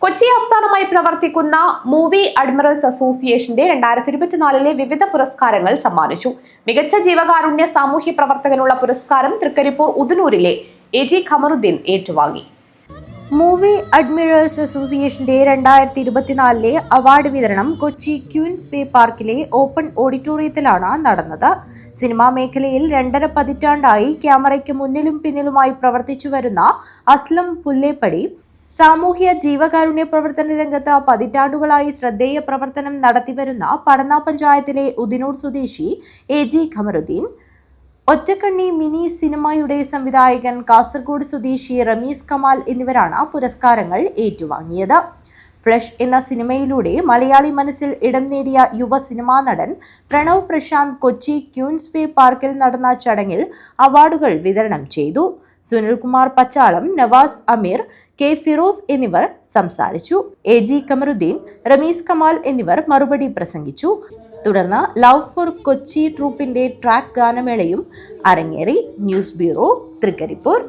കൊച്ചി ആസ്ഥാനമായി പ്രവർത്തിക്കുന്ന movie admirals അസോസിയേഷന്റെ 2024 വിവിധ പുരസ്കാരങ്ങൾ സമ്മാനിച്ചു. മികച്ച ജീവകാരുണ്യ സാമൂഹ്യ പ്രവർത്തകനുള്ള പുരസ്കാരം തൃക്കരിപ്പൂർ ഉദനൂരിലെ AG ഖമറുദ്ദീൻ ഏറ്റുവാങ്ങി. മൂവി അഡ്മിറൽസ് അസോസിയേഷന്റെ 2024 അവാർഡ് വിതരണം കൊച്ചി ക്യൂൻസ് ബേ പാർക്കിലെ ഓപ്പൺ ഓഡിറ്റോറിയത്തിലാണ് നടന്നത്. സിനിമാ മേഖലയിൽ 2.5 പതിറ്റാണ്ടായി ക്യാമറയ്ക്ക് മുന്നിലും പിന്നിലുമായി പ്രവർത്തിച്ചു വരുന്ന അസ്ലം പുല്ലേപ്പടി സാമൂഹ്യ ജീവകാരുണ്യ പ്രവർത്തന രംഗത്ത് പതിറ്റാണ്ടുകളായി ശ്രദ്ധേയ പ്രവർത്തനം നടത്തിവരുന്ന പടന്ന പഞ്ചായത്തിലെ ഉദിനൂർ സ്വദേശി AG ഖമറുദ്ദീൻ, ഒറ്റക്കണ്ണി മിനി സിനിമയുടെ സംവിധായകൻ കാസർഗോഡ് സ്വദേശി റമീസ് കമാൽ എന്നിവരാണ് പുരസ്കാരങ്ങൾ ഏറ്റുവാങ്ങിയത്. ഫ്ലഷ് എന്ന സിനിമയിലൂടെ മലയാളി മനസ്സിൽ ഇടം നേടിയ യുവ സിനിമാ നടൻ പ്രണവ് പ്രശാന്ത് കൊച്ചി ക്യൂൻസ് ബേ പാർക്കിൽ നടന്ന ചടങ്ങിൽ അവാർഡുകൾ വിതരണം ചെയ്തു. സുനിൽകുമാർ പച്ചാളം, നവാസ് അമീർ, K ഫിറോസ് എന്നിവർ സംസാരിച്ചു. AG ഖമറുദ്ദീൻ, റമീസ് കമാൽ എന്നിവർ മറുപടി പ്രസംഗിച്ചു. തുടർന്ന് ലവ് ഫോർ കൊച്ചി ട്രൂപ്പിന്റെ ട്രാക്ക് ഗാനമേളയും അരങ്ങേറി. News bureau, Trikaripur.